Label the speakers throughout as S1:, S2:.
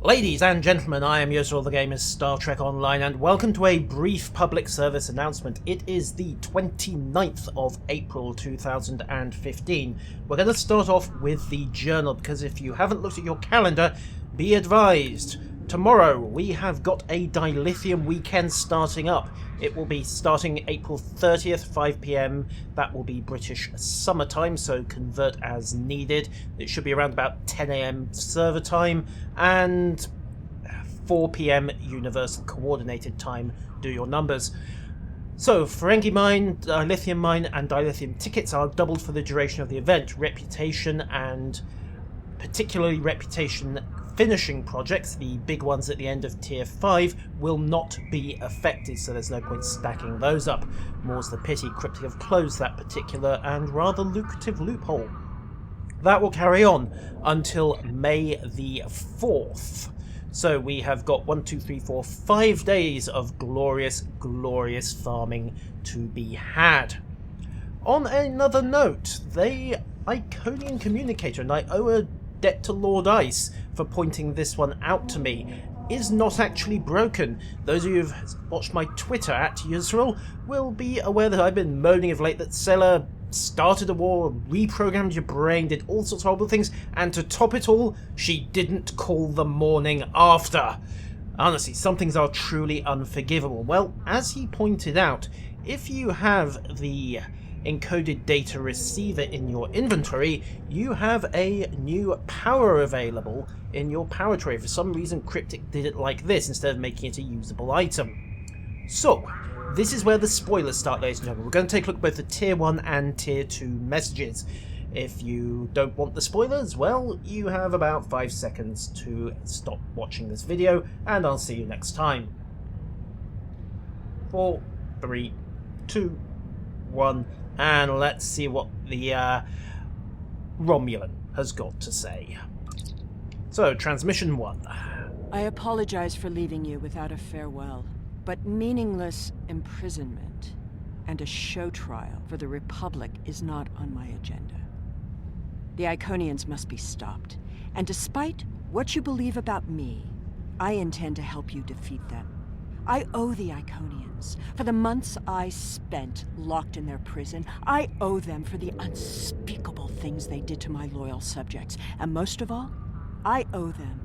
S1: Ladies and gentlemen, I am Yusril the Gamer's Star Trek Online, and welcome to a brief public service announcement. It is the 29th of April 2015. We're going to start off with the journal, because if you haven't looked at your calendar, be advised. Tomorrow we have got a dilithium weekend starting up. It will be starting April 30th, 5 PM. That will be British summertime, so convert as needed. It should be around about 10 AM server time and 4 PM Universal Coordinated Time. Do your numbers. So, Ferengi Mine, Dilithium Mine and Dilithium tickets are doubled for the duration of the event. Reputation and particularly Reputation finishing projects, the big ones at the end of Tier 5, will not be affected, so there's no point stacking those up. More's the pity, Cryptic have closed that particular and rather lucrative loophole. That will carry on until May the 4th. So we have got 5 days of glorious, glorious farming to be had. On another note, the Iconian communicator, and I owe a debt to Lord Ice for pointing this one out to me, is not actually broken. Those of you who've watched my Twitter at Yusril will be aware that I've been moaning of late that Sela started a war, reprogrammed your brain, did all sorts of horrible things, and to top it all, she didn't call the morning after. Honestly, some things are truly unforgivable. Well, as he pointed out, if you have the encoded data receiver in your inventory, you have a new power available in your power tray. For some reason, Cryptic did it like this instead of making it a usable item. So, this is where the spoilers start, ladies and gentlemen. We're going to take a look at both the Tier 1 and Tier 2 messages. If you don't want the spoilers, well, you have about 5 seconds to stop watching this video, and I'll see you next time. 4, 3, 2, 1... and let's see what the Romulan has got to say. So, transmission 1.
S2: I apologize for leaving you without a farewell, but meaningless imprisonment and a show trial for the Republic is not on my agenda. The Iconians must be stopped, and despite what you believe about me, I intend to help you defeat them. I owe the Iconians for the months I spent locked in their prison. I owe them for the unspeakable things they did to my loyal subjects. And most of all, I owe them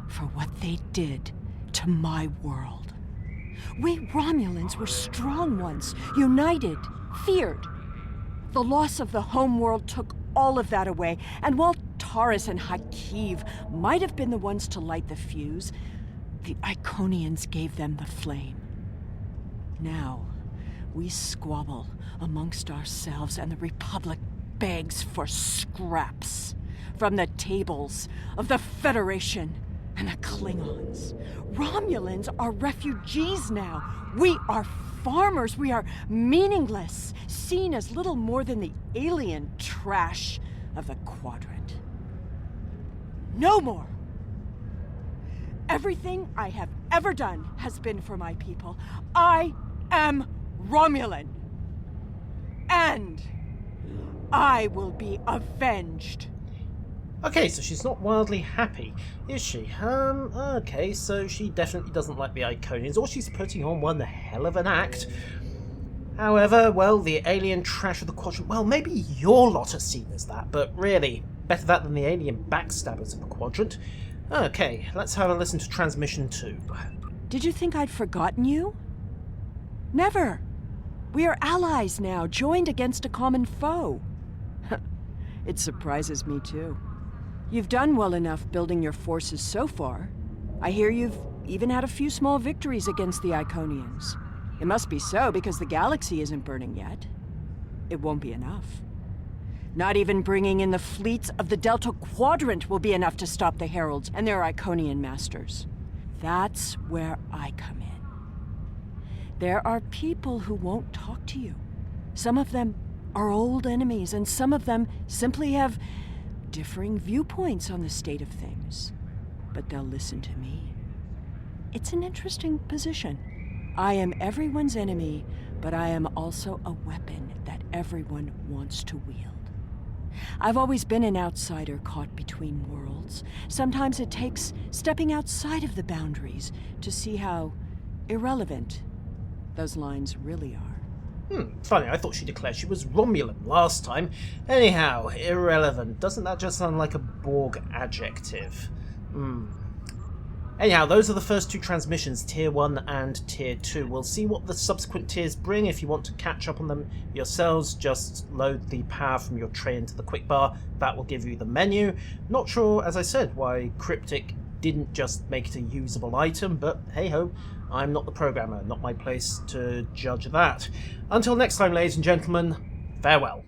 S2: for what they did to my world. We Romulans were strong once, united, feared. The loss of the home world took all of that away, and while Taurus and Hakiv might have been the ones to light the fuse, the Iconians gave them the flame. Now, we squabble amongst ourselves, and the Republic begs for scraps from the tables of the Federation and the Klingons. Romulans are refugees now. We are farmers. We are meaningless, seen as little more than the alien trash of the Quadrant. No more! Everything I have ever done has been for my people. I am Romulan. And I will be avenged.
S1: Okay, so she's not wildly happy, is she? Okay, so she definitely doesn't like the Iconians, or she's putting on one hell of an act. However, well, the alien trash of the Quadrant, well, maybe your lot are seen as that, but really, better that than the alien backstabbers of the Quadrant. Okay, let's have a listen to transmission 2.
S2: Did you think I'd forgotten you? Never. We are allies now, joined against a common foe. It surprises me too. You've done well enough building your forces so far. I hear you've even had a few small victories against the Iconians. It must be so because the galaxy isn't burning yet. It won't be enough. Not even bringing in the fleets of the Delta Quadrant will be enough to stop the Heralds and their Iconian masters. That's where I come in. There are people who won't talk to you. Some of them are old enemies, and some of them simply have differing viewpoints on the state of things. But they'll listen to me. It's an interesting position. I am everyone's enemy, but I am also a weapon that everyone wants to wield. I've always been an outsider caught between worlds. defaults. Sometimes it takes stepping outside of the boundaries to see how irrelevant those lines really are.
S1: Funny, I thought she declared she was Romulan last time. Anyhow, irrelevant. Doesn't that just sound like a Borg adjective? Anyhow, those are the first two transmissions, Tier 1 and Tier 2. We'll see what the subsequent tiers bring. If you want to catch up on them yourselves, just load the power from your tray into the quick bar. That will give you the menu. Not sure, as I said, why Cryptic didn't just make it a usable item, but hey-ho, I'm not the programmer, not my place to judge that. Until next time, ladies and gentlemen, farewell.